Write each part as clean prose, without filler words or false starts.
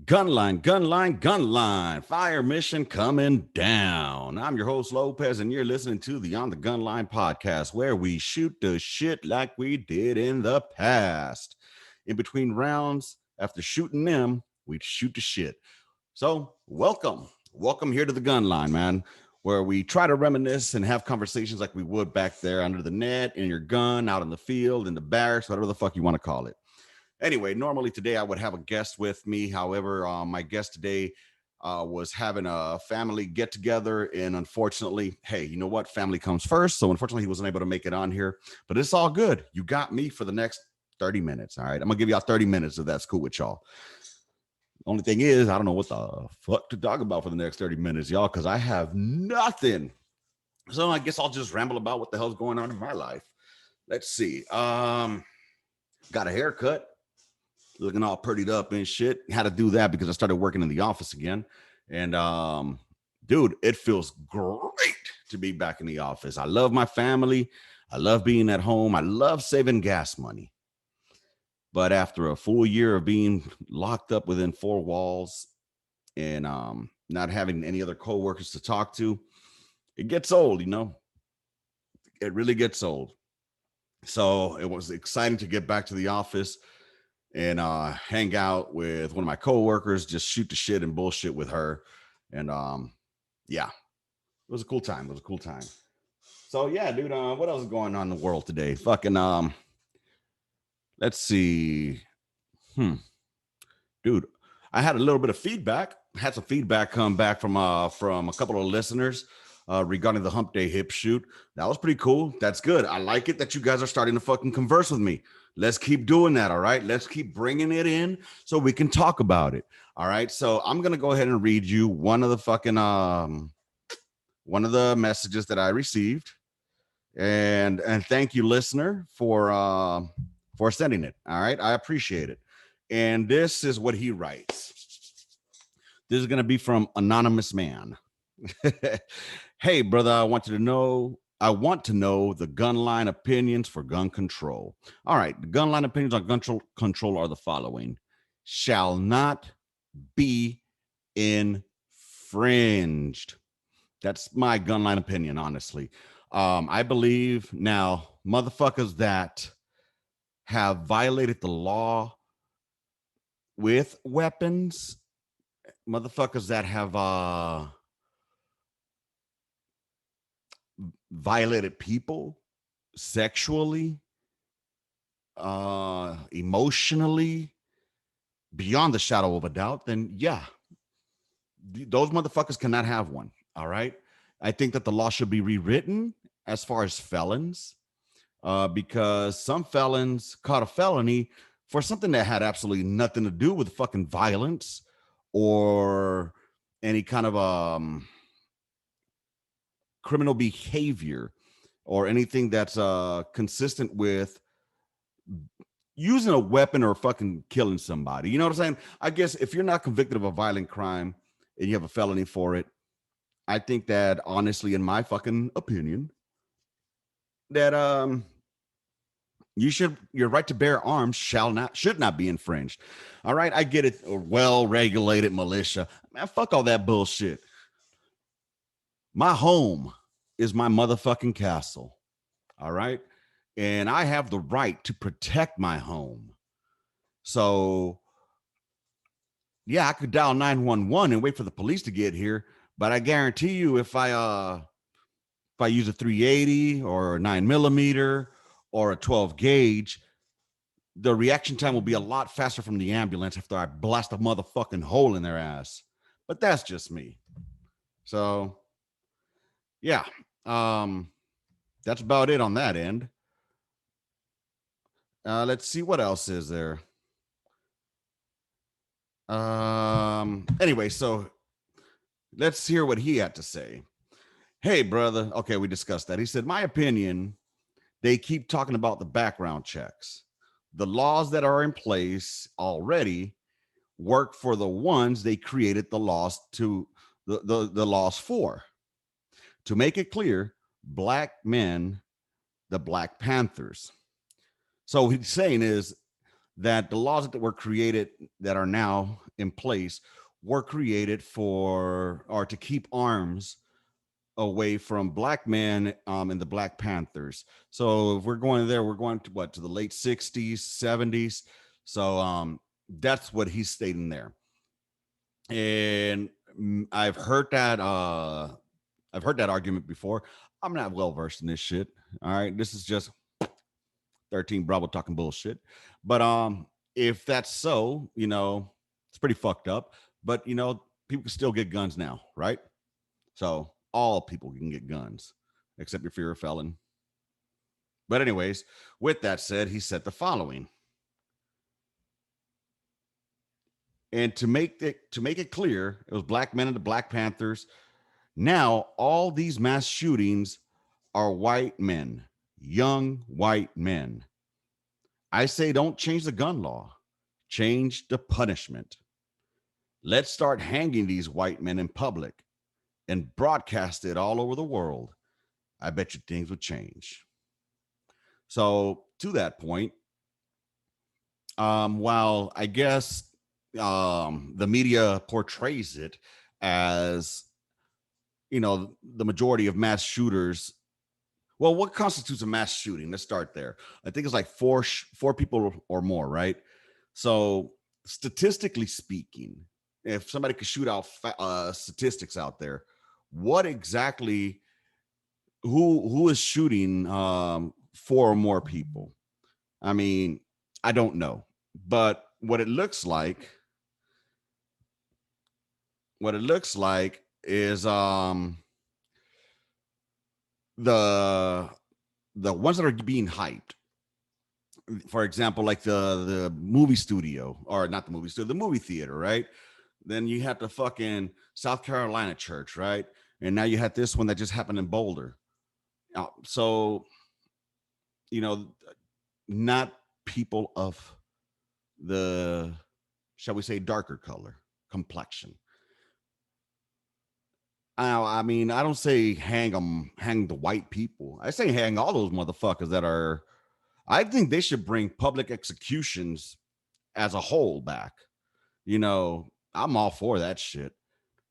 Gunline. Fire mission coming down. I'm your host, Lopez, and you're listening to the On the Gunline podcast, where we shoot the shit like we did in the past. In between rounds, after shooting them, we shoot the shit. So, welcome. Welcome here to the Gunline, man, where we try to reminisce and have conversations like we would back there under the net, in your gun, out in the field, in the barracks, whatever the fuck you want to call it. Anyway, normally today I would have a guest with me. However, my guest today was having a family get together. And unfortunately, hey, you know what? Family comes first. So unfortunately, he wasn't able to make it on here. But it's all good. You got me for the next 30 minutes. All right. I'm going to give y'all 30 minutes if that's cool with y'all. Only thing is, I don't know what the fuck to talk about for the next 30 minutes, y'all, because I have nothing. So I guess I'll just ramble about what the hell's going on in my life. Let's see. Got a haircut. Looking all prettied up and shit. Had to do that because I started working in the office again. And dude, it feels great to be back in the office. I love my family. I love being at home. I love saving gas money. But after a full year of being locked up within four walls and not having any other coworkers to talk to, it gets old, you know. It really gets old. So it was exciting to get back to the office and hang out with one of my coworkers, just shoot the shit and bullshit with her. And yeah, it was a cool time. So yeah, dude, what else is going on in the world today? Fucking let's see. Dude, I had a little bit of feedback. Had some feedback come back from a couple of listeners regarding the Hump Day hip shoot. That was pretty cool. That's good. I like it that you guys are starting to fucking converse with me. Let's keep doing that. All right. Let's keep bringing it in so we can talk about it. All right. So I'm going to go ahead and read you one of the fucking, one of the messages that I received. And thank you, listener, for sending it. All right. I appreciate it. And this is what he writes. This is going to be from Anonymous Man. Hey, brother, I want to know the gun line opinions for gun control. All right, the gun line opinions on gun control are the following: shall not be infringed. That's my gun line opinion, honestly. I believe now motherfuckers that have violated the law with weapons, motherfuckers that have violated people sexually, emotionally, beyond the shadow of a doubt, then yeah, those motherfuckers cannot have one. All right. I think that the law should be rewritten as far as felons, because some felons caught a felony for something that had absolutely nothing to do with fucking violence or any kind of criminal behavior or anything that's consistent with using a weapon or fucking killing somebody. You know what I'm saying? I guess if you're not convicted of a violent crime and you have a felony for it, I think that honestly, in my fucking opinion, that your right to bear arms should not be infringed. All right, I get it. A well-regulated militia, man, fuck all that bullshit. My home is my motherfucking castle. All right, and I have the right to protect my home. So yeah, I could dial 911 and wait for the police to get here, but I guarantee you, if I use a 380 or a 9mm or a 12 gauge, the reaction time will be a lot faster from the ambulance after I blast a motherfucking hole in their ass. But that's just me. So yeah, that's about it on that end. Let's see what else is there. Anyway, so let's hear what he had to say. Hey, brother. Okay, we discussed that. He said, my opinion, they keep talking about the background checks. The laws that are in place already work for the ones they created the laws to the laws for. To make it clear, black men, the Black Panthers. So what he's saying is that the laws that were created that are now in place were created for or to keep arms away from black men and the Black Panthers. So if we're going there, we're going to what, to the late 60s, 70s. So that's what he's stating there. And I've heard that argument before. I'm not well versed in this shit. All right. This is just 13 Bravo talking bullshit. But if that's so, it's pretty fucked up. But people can still get guns now, right? So all people can get guns, except if you're a felon. But anyways, with that said, he said the following. And to make it clear, it was black men and the Black Panthers. Now all these mass shootings are white men, young white men. I say don't change the gun law, change the punishment. Let's start hanging these white men in public and broadcast it all over the world. I bet you things would change. So to that point, while I guess the media portrays it as, the majority of mass shooters. Well, what constitutes a mass shooting? Let's start there. I think it's like four people or more, right? So statistically speaking, if somebody could shoot out statistics out there, what exactly, who is shooting four or more people? I mean, I don't know, but what it looks like is the ones that are being hyped. For example, like the movie studio, or not the movie studio, the movie theater, right? Then you have the fucking South Carolina church, right? And now you had this one that just happened in Boulder. So, not people of the, shall we say, darker color complexion. I mean, I don't say hang the white people. I say hang all those motherfuckers that are. I think they should bring public executions as a whole back. I'm all for that shit.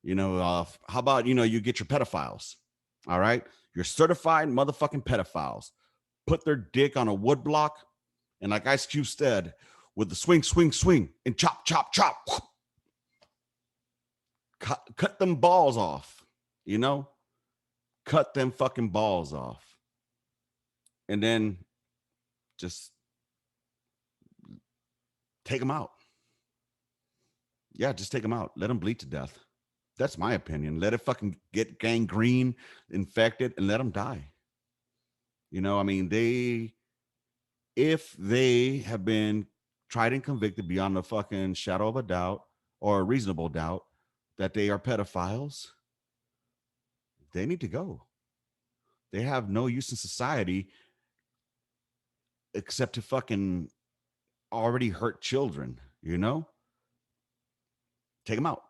How about you get your pedophiles? All right, your certified motherfucking pedophiles. Put their dick on a wood block, and like Ice Cube said, with the swing, swing, swing, and chop, chop, chop. Cut them balls off. Cut them fucking balls off, and then just take them out. Yeah, just take them out. Let them bleed to death. That's my opinion. Let it fucking get gangrene, infected, and let them die. I mean, if they have been tried and convicted beyond a fucking shadow of a doubt or a reasonable doubt that they are pedophiles, they need to go. They have no use in society except to fucking already hurt children, Take them out.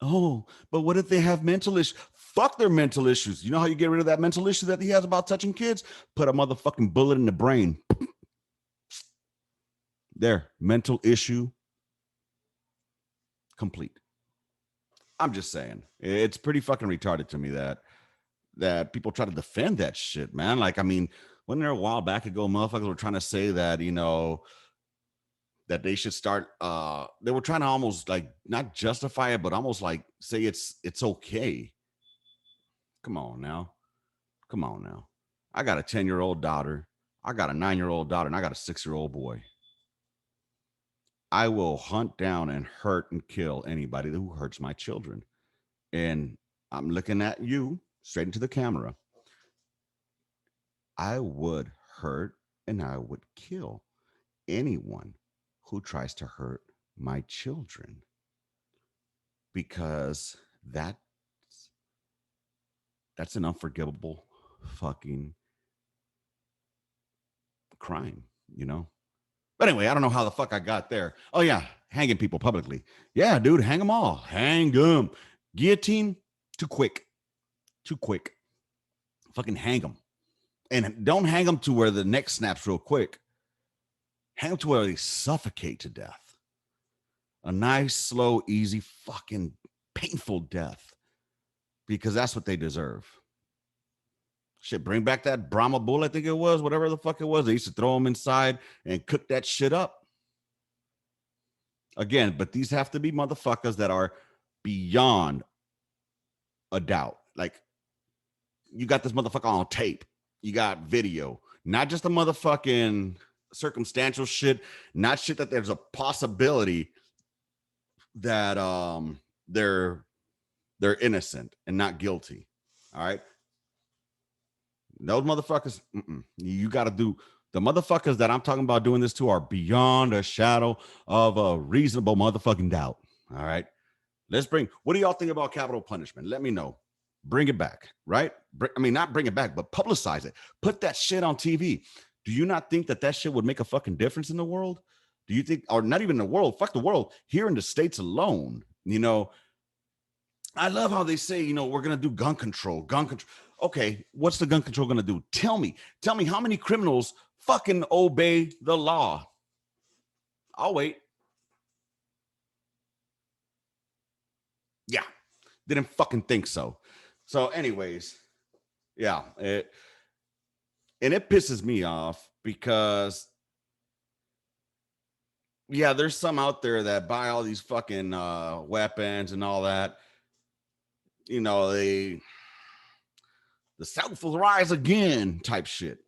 Oh, but what if they have mental issues? Fuck their mental issues. You know how you get rid of that mental issue that he has about touching kids? Put a motherfucking bullet in the brain. There, mental issue complete. I'm just saying, it's pretty fucking retarded to me that people try to defend that shit, man. Like, I mean, wasn't there a while back ago, motherfuckers were trying to say that, that they should start, they were trying to almost like not justify it, but almost like say it's okay. Come on now. I got a 10-year-old daughter. I got a 9-year-old daughter, and I got a 6-year-old boy. I will hunt down and hurt and kill anybody who hurts my children. And I'm looking at you straight into the camera. I would hurt and I would kill anyone who tries to hurt my children, because that's an unforgivable fucking crime, But anyway, I don't know how the fuck I got there. Oh yeah, hanging people publicly. Yeah, dude, hang them all. Hang them. Guillotine, too quick. Fucking hang them. And don't hang them to where the neck snaps real quick. hang them to where they suffocate to death. A nice, slow, easy, fucking painful death, because that's what they deserve. Shit, bring back that Brahma bull, I think it was, whatever the fuck it was. They used to throw them inside and cook that shit up. Again, but these have to be motherfuckers that are beyond a doubt. Like, you got this motherfucker on tape. You got video. Not just a motherfucking circumstantial shit. Not shit that there's a possibility that they're innocent and not guilty. All right. Those motherfuckers, you got to do. The motherfuckers that I'm talking about doing this to are beyond a shadow of a reasonable motherfucking doubt. All right. What do y'all think about capital punishment? Let me know. Bring it back, right? Not bring it back, but publicize it. Put that shit on TV. Do you not think that shit would make a fucking difference in the world? Do you think, or not even the world, fuck the world, here in the States alone, I love how they say, we're going to do gun control. Okay, what's the gun control going to do? Tell me how many criminals fucking obey the law. I'll wait. Yeah, didn't fucking think so. So anyways, yeah, it pisses me off because, yeah, there's some out there that buy all these fucking weapons and all that. The South will rise again type shit.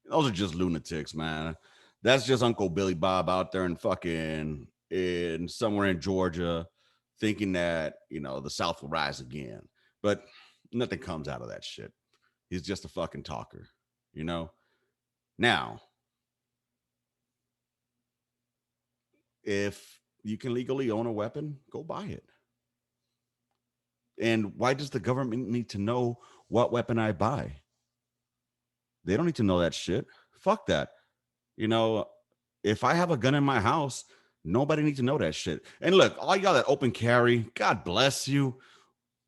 Those are just lunatics, man. That's just Uncle Billy Bob out there in somewhere in Georgia thinking that, the South will rise again. But nothing comes out of that shit. He's just a fucking talker, Now, if you can legally own a weapon, go buy it. And why does the government need to know what weapon I buy? They don't need to know that shit. Fuck that. If I have a gun in my house, nobody needs to know that shit. And look, all y'all that open carry, God bless you.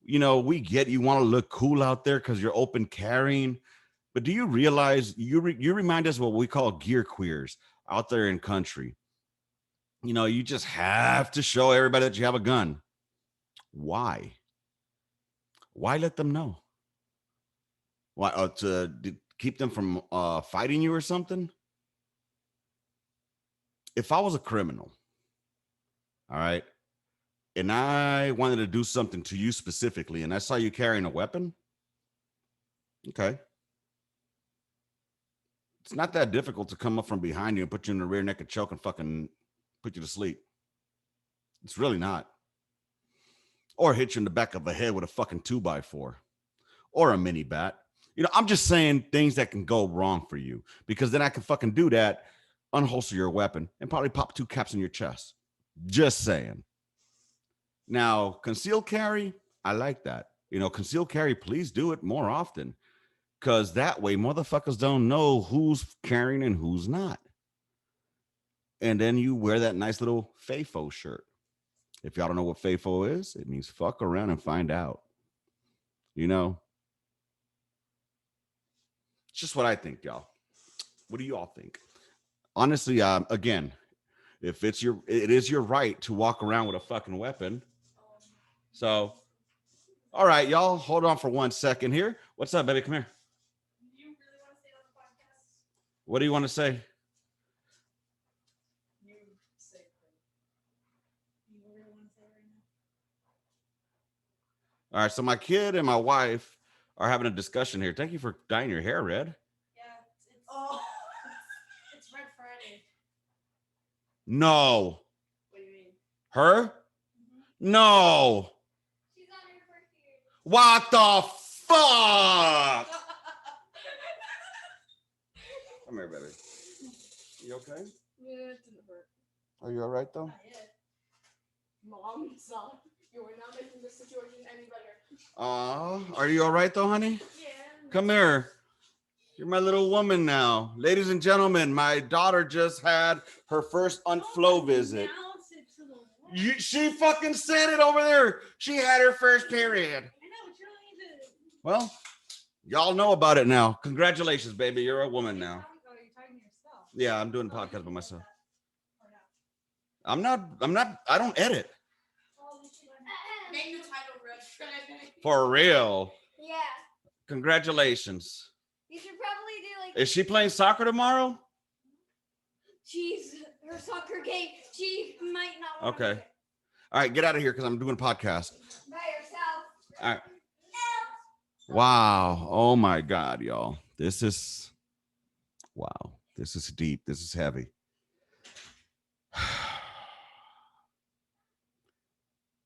We get you want to look cool out there because you're open carrying. But do you realize you remind us of what we call gear queers out there in country? You just have to show everybody that you have a gun. Why? Why let them know? Why? To keep them from fighting you or something? If I was a criminal, all right, and I wanted to do something to you specifically, and I saw you carrying a weapon, okay, it's not that difficult to come up from behind you and put you in the rear naked choke and fucking put you to sleep. It's really not. Or hit you in the back of the head with a fucking 2x4 or a mini bat. I'm just saying things that can go wrong for you, because then I can fucking do that, unholster your weapon, and probably pop 2 caps in your chest. Just saying. Now, concealed carry, I like that. Concealed carry, please do it more often, because that way motherfuckers don't know who's carrying and who's not. And then you wear that nice little FAFO shirt. If y'all don't know what FAFO is, it means fuck around and find out. It's just what I think, y'all. What do you all think? Honestly, again, if it is your right to walk around with a fucking weapon. So, all right, y'all, hold on for 1 second here. What's up, baby? Come here. Do you really want to say on the podcast? What do you want to say? You say it. You really want to say it right now? All right, so my kid and my wife are having a discussion here. Thank you for dyeing your hair red. It's Red Friday. No. What do you mean? Her? Mm-hmm. No. She's on her first period. What the fuck? Come here, baby. You okay? Yeah, it didn't hurt. Are you all right, though? Not yet. Mom, son, you are not making this situation any better. Are you all right, though, honey? Yeah. Come here. You're my little woman now. Ladies and gentlemen, my daughter just had her first unflow visit. She fucking said it over there. She had her first period. I know, but you don't need to. Well, y'all know about it now. Congratulations, baby. You're a woman now. Yeah, I'm doing a podcast by myself. I'm not. I don't edit. Name the title, Rich. For real. Yeah. Congratulations. You should probably do like. Is she playing soccer tomorrow? She's her soccer game. She might not. Want Okay. All right, get out of here because I'm doing a podcast. By yourself. All right. Wow. Oh my God, y'all. This is wow. This is deep. This is heavy.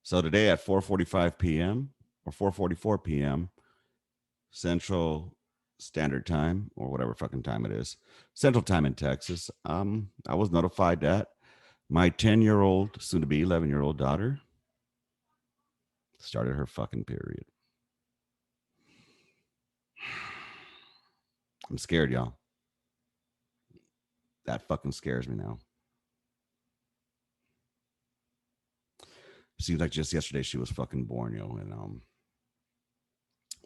So today at 4:45 p.m. or 4:44 p.m. Central Standard Time or whatever fucking time it is, Central Time in Texas, I was notified that my 10-year-old, soon to be 11-year-old daughter started her fucking period. I'm scared, y'all. That fucking scares me now. Seems like just yesterday she was fucking born, yo, and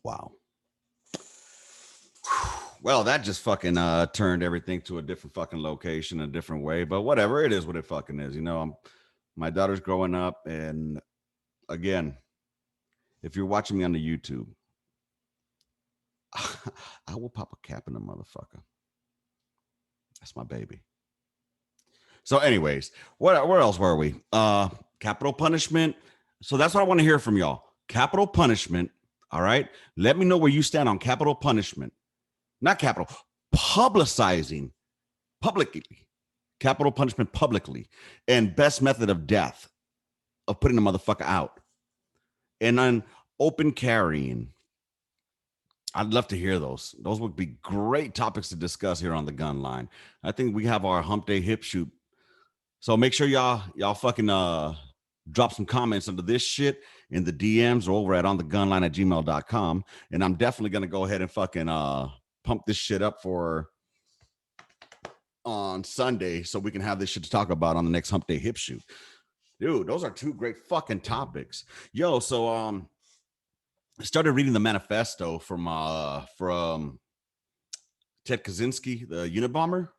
wow. Well, that just fucking turned everything to a different fucking location, a different way. But whatever, it is what it fucking is. You know, my daughter's growing up, and again, if you're watching me on the YouTube, I will pop a cap in the motherfucker. That's my baby. So, anyways, where else were we? Capital punishment. So that's what I want to hear from y'all. Capital punishment. All right. Let me know where you stand on capital punishment. Not capital, publicizing publicly, capital punishment publicly, and best method of death, of putting the motherfucker out. And then open carrying. I'd love to hear those. Those would be great topics to discuss here on the gun line. I think we have our hump day hip shoot. So make sure y'all fucking drop some comments under this shit in the DMs or over at onthegunline@gmail.com. And I'm definitely gonna go ahead and fucking pump this shit up for on Sunday so we can have this shit to talk about on the next hump day hip shoot. Dude, those are two great fucking topics. Yo, so I started reading the manifesto from Ted Kaczynski, the Unabomber.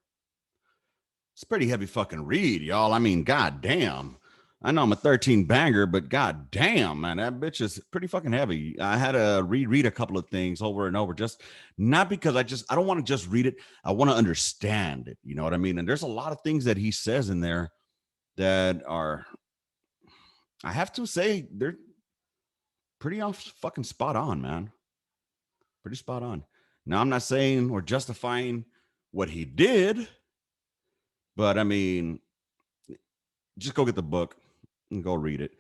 It's a pretty heavy fucking read, y'all. I mean, goddamn. I know I'm a 13 banger, but goddamn, man, that bitch is pretty fucking heavy. I had to reread a couple of things over and over, just not because I don't want to just read it. I want to understand it. You know what I mean? And there's a lot of things that he says in there that are, I have to say, they're pretty fucking spot on, man. Pretty spot on. Now, I'm not saying or justifying what he did, but I mean, just go get the book and go read it.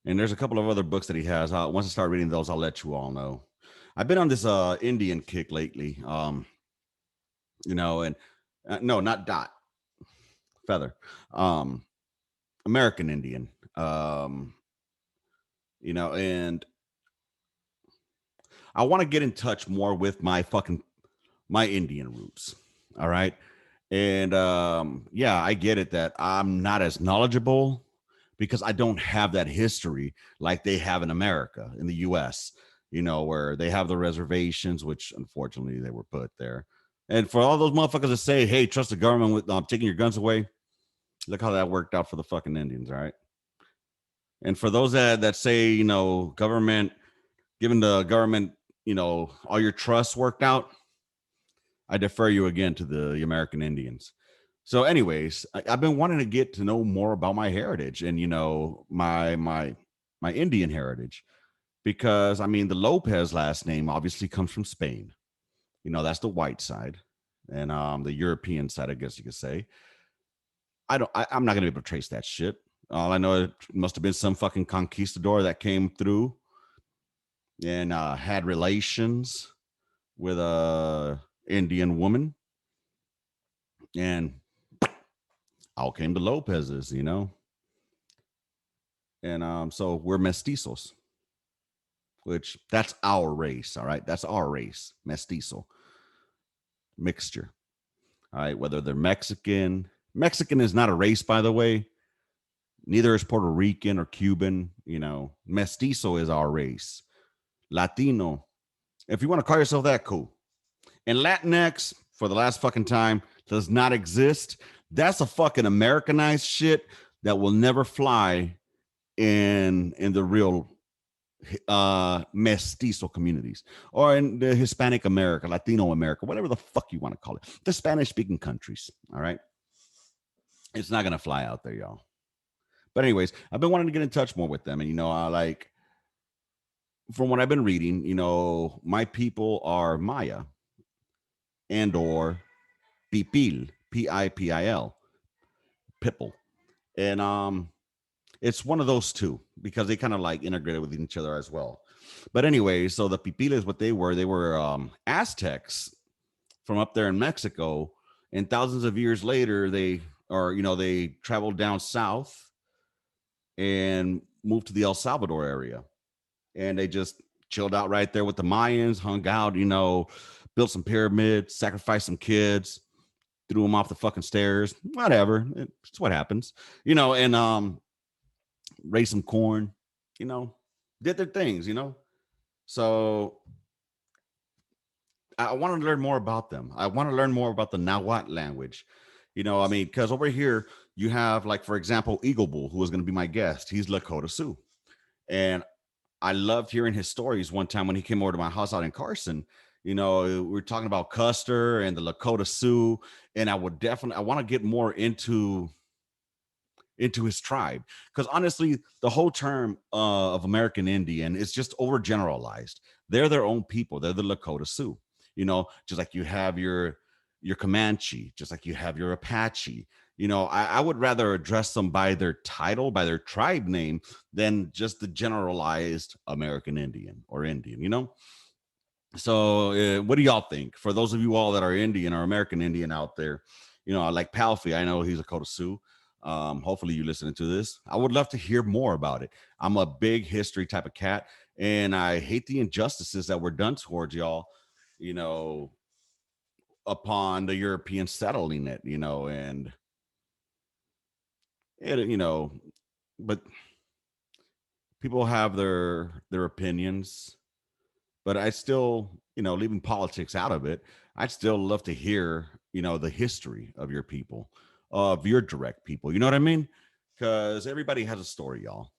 And there's a couple of other books that he has. Once I start reading those, I'll let you all know. I've been on this Indian kick lately. You know, and no, not Dot, Feather. American Indian. You know, and I want to get in touch more with my Indian roots. All right. And yeah, I get it that I'm not as knowledgeable because I don't have that history like they have in America, in the US, you know, where they have the reservations, which unfortunately they were put there. And for all those motherfuckers that say, hey, trust the government with taking your guns away, look how that worked out for the fucking Indians, all right? And for those that say, you know, government, giving the government, you know, all your trusts worked out, I defer you again to the American Indians. So, anyways, I've been wanting to get to know more about my heritage and, you know, my Indian heritage, because I mean the Lopez last name obviously comes from Spain. You know, that's the white side, and the European side, I guess you could say. I'm not gonna be able to trace that shit. All I know, it must have been some fucking conquistador that came through and had relations with a Indian woman, and out came the Lopez's, you know. And so we're mestizos, which that's our race. All right, that's our race, mestizo, mixture. All right, whether they're Mexican. Mexican is not a race, by the way. Neither is Puerto Rican or Cuban. You know, mestizo is our race. Latino. If you want to call yourself that, cool. And Latinx, for the last fucking time, does not exist. That's a fucking Americanized shit that will never fly in the real mestizo communities or in the Hispanic America, Latino America, whatever the fuck you want to call it, the Spanish speaking countries. All right, it's not gonna fly out there, y'all. But anyways, I've been wanting to get in touch more with them, and like from what I've been reading, my people are Maya and or Pipil, Pipil, Pipil, and it's one of those two because they kind of like integrated with each other as well. But anyway, so the Pipiles, what they were Aztecs from up there in Mexico, and thousands of years later, they traveled down south and moved to the El Salvador area, and they just chilled out right there with the Mayans, hung out, built some pyramids, sacrificed some kids, threw them off the fucking stairs, whatever. It's what happens, and raised some corn, you know, did their things. So I want to learn more about them. I want to learn more about the Nahuatl language. I mean, because over here you have, like, for example, Eagle Bull, who is going to be my guest. He's Lakota Sioux. And I loved hearing his stories one time when he came over to my house out in Carson. We were talking about Custer and the Lakota Sioux. And I want to get more into his tribe, because honestly the whole term of American Indian is just overgeneralized. They're their own people. They're the Lakota Sioux, just like you have your Comanche, just like you have your Apache. I would rather address them by their title, by their tribe name, than just the generalized American Indian or Indian. So what do y'all think? For those of you all that are Indian or American Indian out there, like Palfi, I know he's a Lakota Sioux. Hopefully you listening to this. I would love to hear more about it. I'm a big history type of cat, and I hate the injustices that were done towards y'all, you know, upon the Europeans settling it, and it, but people have their opinions, but I still, leaving politics out of it, I'd still love to hear, the history of your people, of your direct people. You know what I mean? Because everybody has a story, y'all.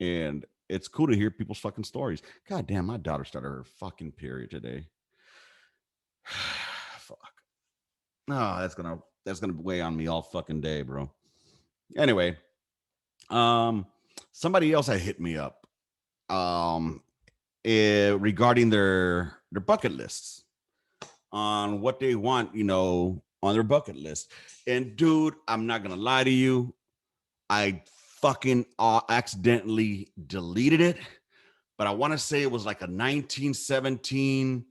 And it's cool to hear people's fucking stories. God damn, my daughter started her fucking period today. Fuck. Oh, that's gonna weigh on me all fucking day, bro. Anyway, um, somebody else had hit me up. Um, regarding their bucket lists on what they want, on their bucket list. And dude, I'm not gonna lie to you, I fucking accidentally deleted it, but I want to say it was like a 1917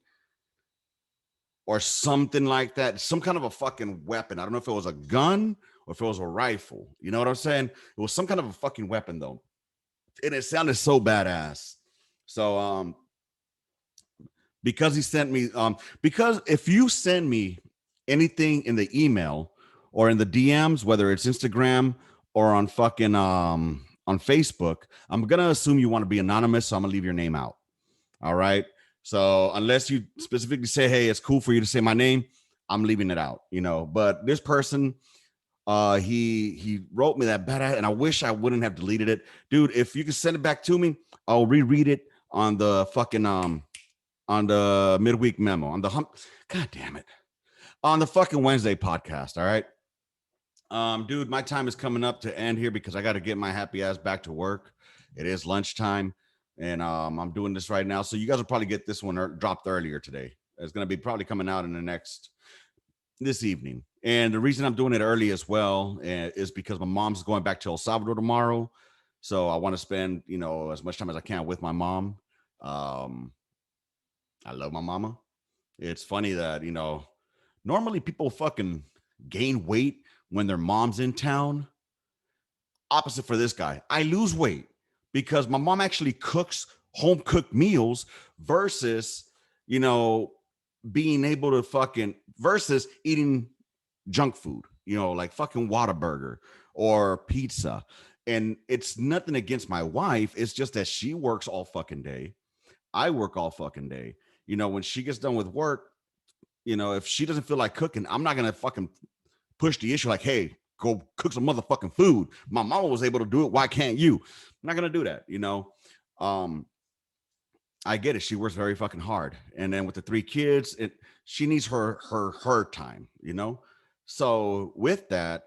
or something like that, some kind of a fucking weapon. I don't know if it was a gun or if it was a rifle. You know what I'm saying? It was some kind of a fucking weapon though, and it sounded so badass. So because he sent me because if you send me anything in the email or in the DMs, whether it's Instagram or on fucking on Facebook, I'm gonna assume you want to be anonymous, so I'm gonna leave your name out. All right. So unless you specifically say, hey, it's cool for you to say my name, I'm leaving it out, But this person, he wrote me that badass, and I wish I wouldn't have deleted it. Dude, if you can send it back to me, I'll reread it on the fucking on the midweek memo, on the God damn it, on the fucking Wednesday podcast. All right. Dude, my time is coming up to end here because I got to get my happy ass back to work. It is lunchtime, and I'm doing this right now. So you guys will probably get this one dropped earlier today. It's going to be probably coming out in this evening. And the reason I'm doing it early as well is because my mom's going back to El Salvador tomorrow. So I want to spend, as much time as I can with my mom. Um, I love my mama. It's funny that, normally people fucking gain weight when their mom's in town. Opposite for this guy. I lose weight because my mom actually cooks home cooked meals versus, you know, being able to versus eating junk food, like fucking Whataburger or pizza. And it's nothing against my wife. It's just that she works all fucking day. I work all fucking day. When she gets done with work, if she doesn't feel like cooking, I'm not gonna fucking push the issue like, hey, go cook some motherfucking food. My mama was able to do it. Why can't you? I'm not gonna do that, you know. Um, I get it. She works very fucking hard, and then with the three kids, she needs her time, you know. So with that,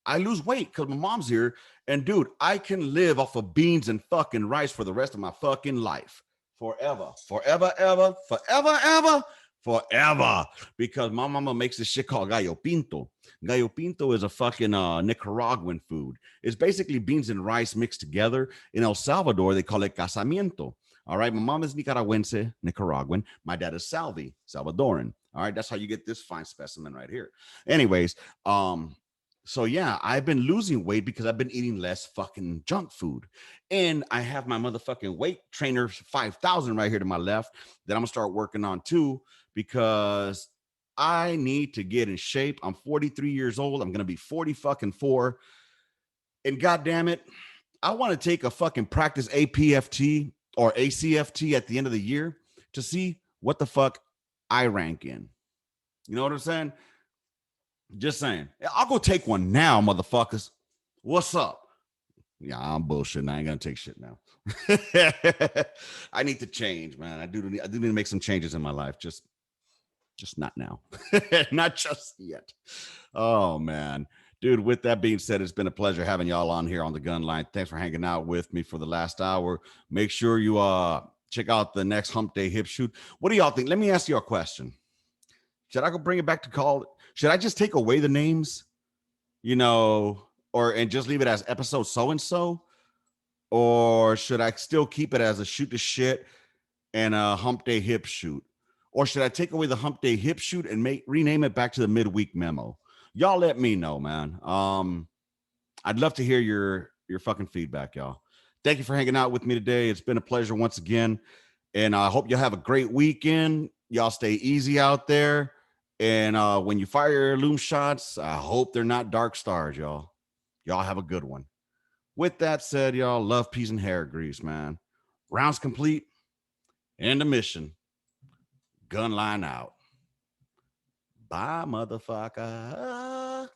I lose weight because my mom's here, and dude, I can live off of beans and fucking rice for the rest of my fucking life, forever, forever, ever, forever, ever, forever. Because my mama makes this shit called gallo pinto. Gallo pinto is a fucking Nicaraguan food. It's basically beans and rice mixed together. In El Salvador, they call it casamiento. All right. My mom is Nicaraguense, Nicaraguan. My dad is Salvadoran. All right. That's how you get this fine specimen right here. Anyways, so yeah, I've been losing weight because I've been eating less fucking junk food. And I have my motherfucking weight trainer 5,000 right here to my left that I'm gonna start working on too, because I need to get in shape. I'm 43 years old. I'm gonna be 40 fucking four. And goddamn it, I want to take a fucking practice APFT or ACFT at the end of the year to see what the fuck I rank in. You know what I'm saying? Just saying. I'll go take one now, motherfuckers. What's up? Yeah, I'm bullshitting. I ain't gonna take shit now. I need to change, man. I do need to make some changes in my life. Just not now. Not just yet. Oh man. Dude, with that being said, it's been a pleasure having y'all on here on the gun line. Thanks for hanging out with me for the last hour. Make sure you check out the next hump day hip shoot. What do y'all think? Let me ask you a question. Should I go bring it back to call? Should I just take away the names, or and just leave it as episode so and so? Or should I still keep it as a shoot the shit and a hump day hip shoot? Or should I take away the hump day hip shoot and rename it back to the midweek memo? Y'all let me know, man. I'd love to hear your fucking feedback, y'all. Thank you for hanging out with me today. It's been a pleasure once again. And I hope you have a great weekend. Y'all stay easy out there. And when you fire your loom shots, I hope they're not dark stars, y'all. Y'all have a good one. With that said, y'all, love, peace, and hair grease, man. Rounds complete. End of mission. Gun line out. Bye, motherfucker.